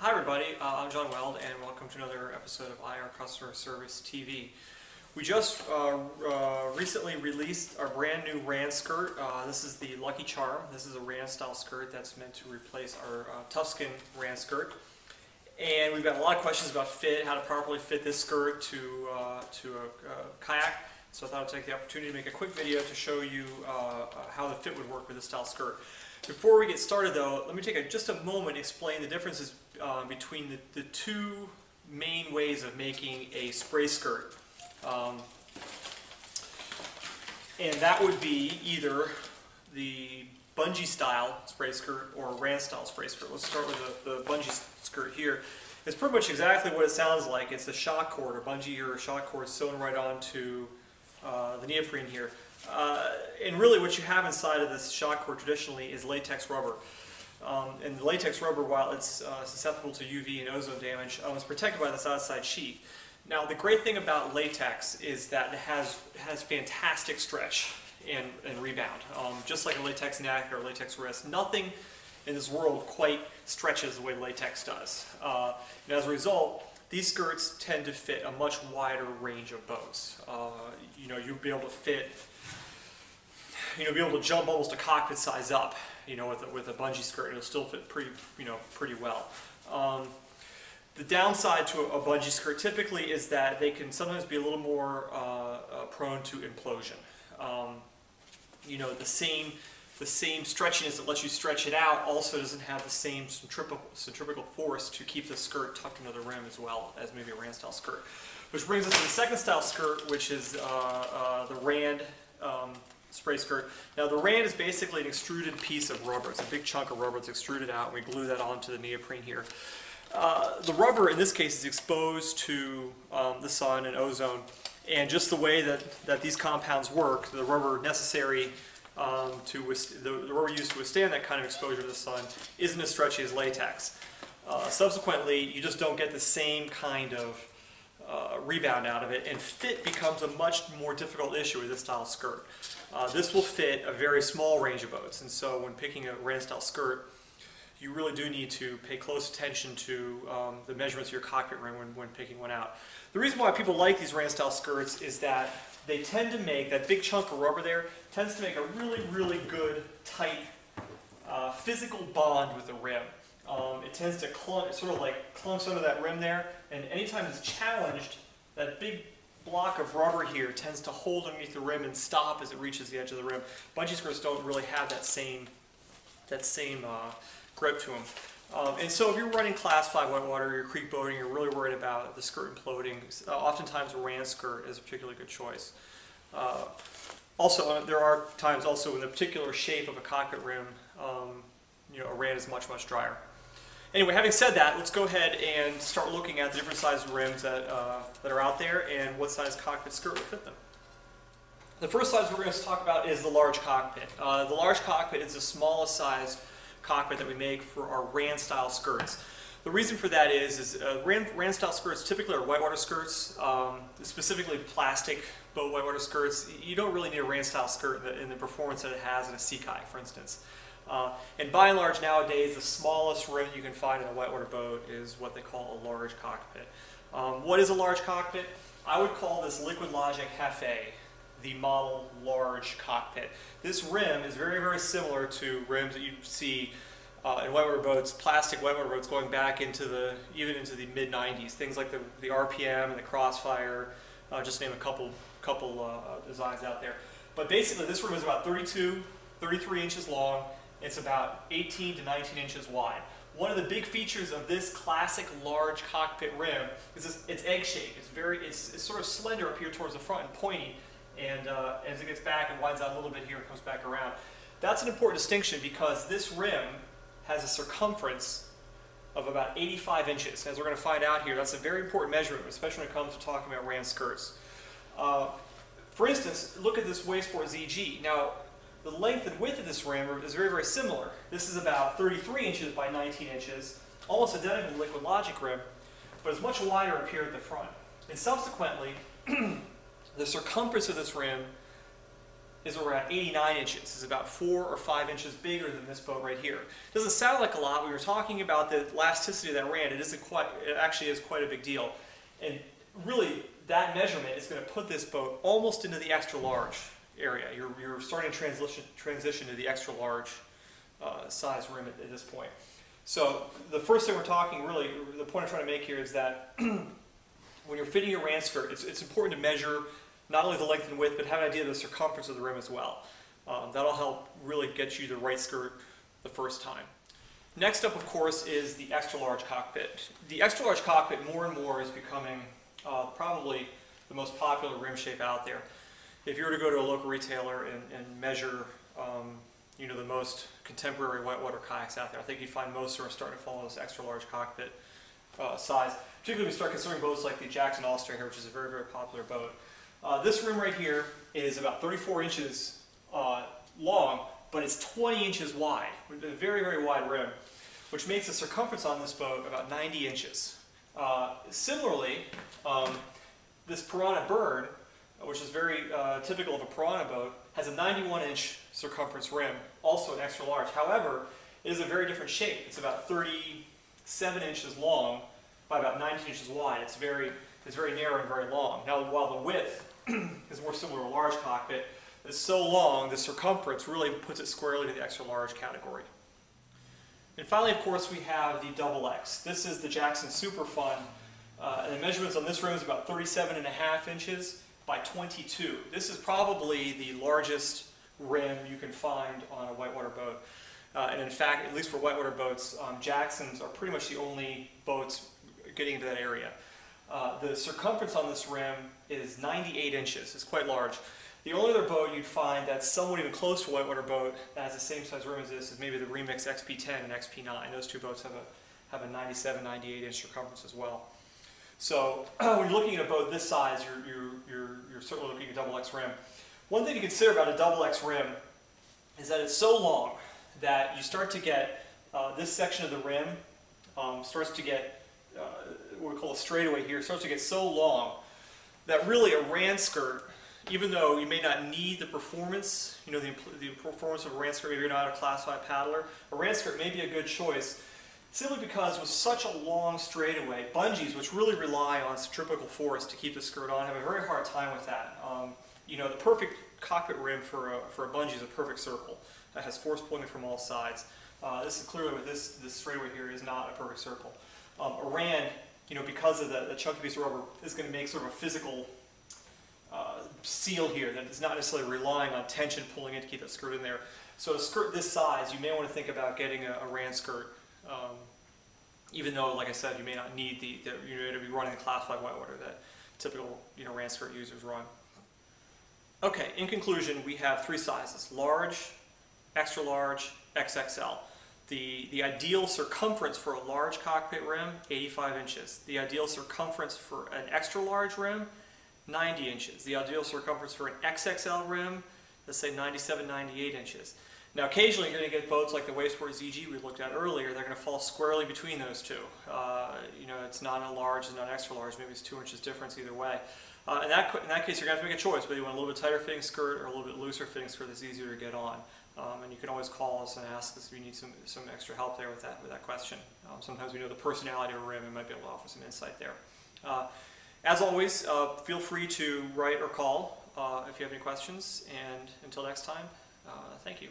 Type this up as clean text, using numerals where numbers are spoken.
Hi everybody, I'm John Weld and welcome to another episode of IR Customer Service TV. We just recently released our brand new Rand skirt. This is the Lucky Charm. This is a Rand style skirt that's meant to replace our Tough-Skin Rand skirt. And we've got a lot of questions about fit, how to properly fit this skirt to a kayak. So I thought I'd take the opportunity to make a quick video to show you how the fit would work with this style skirt. Before we get started though, let me take just a moment to explain the differences between the two main ways of making a spray skirt. And that would be either the bungee style spray skirt or Rand style spray skirt. Let's start with the bungee skirt here. It's pretty much exactly what it sounds like. It's a shock cord, or bungee or a shock cord sewn right onto the neoprene here. And really what you have inside of this shock cord traditionally is latex rubber. And the latex rubber, while it's susceptible to UV and ozone damage, is protected by this outside sheet. Now the great thing about latex is that it has fantastic stretch and rebound. Just like a latex neck or a latex wrist, nothing in this world quite stretches the way latex does. And as a result, these skirts tend to fit a much wider range of boats. You'll be able to fit, be able to jump almost a cockpit size up, with a bungee skirt. It'll still fit pretty well. The downside to a bungee skirt typically is that they can sometimes be a little more prone to implosion. The same stretchiness that lets you stretch it out also doesn't have the same centripetal force to keep the skirt tucked into the rim as well as maybe a Rand style skirt. Which brings us to the second style skirt, which is the Rand spray skirt. Now the Rand is basically an extruded piece of rubber. It's a big chunk of rubber that's extruded out, and we glue that onto the neoprene here. The rubber in this case is exposed to the sun and ozone, and just the way that these compounds work, the rubber necessary the rubber used to withstand that kind of exposure to the sun isn't as stretchy as latex. Subsequently, you just don't get the same kind of rebound out of it, and fit becomes a much more difficult issue with this style skirt. This will fit a very small range of boats, and so when picking a Rand style skirt, you really do need to pay close attention to the measurements of your cockpit rim when picking one out. The reason why people like these Rand style skirts is that they tend to make, that big chunk of rubber there, tends to make a really good, tight, physical bond with the rim. It tends to sort of like clumps under that rim there, and anytime it's challenged, that big block of rubber here tends to hold underneath the rim and stop as it reaches the edge of the rim. Bungee skirts don't really have that same grip to them. And so if you're running Class 5 whitewater or you're creek boating, you're really worried about the skirt imploding, oftentimes a Rand skirt is a particularly good choice. Also, there are times also in the particular shape of a cockpit rim, a Rand is much drier. Anyway, having said that, let's go ahead and start looking at the different sized rims that are out there and what size cockpit skirt would fit them. The first size we're going to talk about is the large cockpit. The large cockpit is the smallest size cockpit that we make for our Rand style skirts. The reason for that is Rand style skirts typically are whitewater skirts, specifically plastic boat whitewater skirts. You don't really need a Rand style skirt in the performance that it has in a sea kayak, for instance. And by and large nowadays, the smallest rim you can find in a whitewater boat is what they call a large cockpit. What is a large cockpit? I would call this Liquid Logic Hefe the model large cockpit. This rim is very similar to rims that you see in whitewater boats, plastic whitewater boats going back even into the mid-90s. Things like the RPM and the Crossfire, just to name a couple designs out there. But basically this rim is about 33 inches long. It's about 18 to 19 inches wide. One of the big features of this classic large cockpit rim is it's egg-shaped. It's sort of slender up here towards the front and pointy. And as it gets back, it winds out a little bit here and comes back around. That's an important distinction because this rim has a circumference of about 85 inches. As we're going to find out here, that's a very important measurement, especially when it comes to talking about Rand skirts. For instance, look at this Waysport ZG. Now, the length and width of this rim is very similar. This is about 33 inches by 19 inches, almost identical to Liquid Logic rim, but it's much wider up here at the front. And subsequently, the circumference of this rim is around 89 inches. It's about 4 or 5 inches bigger than this boat right here. Doesn't sound like a lot. We were talking about the elasticity of that rand. It actually is quite a big deal. And really, that measurement is going to put this boat almost into the extra large area. You're starting to transition to the extra large size rim at this point. So the first thing we're talking, really, the point I'm trying to make here is that when you're fitting your rand skirt, it's important to measure not only the length and width, but have an idea of the circumference of the rim as well. That'll help really get you the right skirt the first time. Next up, of course, is the extra large cockpit. The extra large cockpit more and more is becoming probably the most popular rim shape out there. If you were to go to a local retailer and measure you know, the most contemporary whitewater kayaks out there, I think you'd find most are starting to follow this extra large cockpit size. Particularly when we start considering boats like the Jackson All-Star here, which is a very, very popular boat. This rim right here is about 34 inches long, but it's 20 inches wide, a very, very wide rim, which makes the circumference on this boat about 90 inches. Similarly, this piranha bird, which is very typical of a piranha boat, has a 91-inch circumference rim, also an extra large. However, it is a very different shape. It's about 37 inches long by about 19 inches wide. It's very narrow and very long. Now, while the width is more similar to a large cockpit, it's so long, the circumference really puts it squarely to the extra large category. And finally, of course, we have the Double X. This is the Jackson Super Fun, and the measurements on this rim is about 37.5 inches by 22. This is probably the largest rim you can find on a whitewater boat. And in fact, at least for whitewater boats, Jacksons are pretty much the only boats getting into that area. The circumference on this rim is 98 inches. It's quite large. The only other boat you'd find that's somewhat even close to a whitewater boat that has the same size rim as this is maybe the Remix XP10 and XP9. Those two boats have a 97, 98 inch circumference as well. So when you're looking at a boat this size, you're certainly looking at a double X rim. One thing to consider about a double X rim is that it's so long that you start to get this section of the rim starts to get what we call a straightaway here, starts to get so long that really a rand skirt, even though you may not need the performance, you know, the performance of a rand skirt, maybe you're not a Class 5 paddler, a rand skirt may be a good choice simply because with such a long straightaway, bungees, which really rely on centripetal force to keep the skirt on, have a very hard time with that. You know, the perfect cockpit rim for a bungee is a perfect circle that has force pulling it from all sides. This is clearly with this straightaway here is not a perfect circle. A rand, you know, because of the chunky piece of rubber, is going to make sort of a physical seal here that is not necessarily relying on tension pulling it to keep that skirt in there. So a skirt this size, you may want to think about getting a rand skirt, even though, like I said, you may not need you're going to be running the Class 5 whitewater that typical, you know, rand skirt users run. Okay, in conclusion, we have three sizes: large, extra large, XXL. The ideal circumference for a large cockpit rim, 85 inches. The ideal circumference for an extra large rim, 90 inches. The ideal circumference for an XXL rim, let's say 97, 98 inches. Now occasionally you're going to get boats like the Wavesport ZG we looked at earlier, they're going to fall squarely between those two. You know, it's not a large, it's not an extra large, maybe it's 2 inches difference either way. In that case, you're going to have to make a choice, whether you want a little bit tighter fitting skirt or a little bit looser fitting skirt that's easier to get on. And you can always call us and ask us if you need some extra help there with that question. Sometimes we know the personality of a rim and might be able to offer some insight there. As always, feel free to write or call if you have any questions. And until next time, thank you.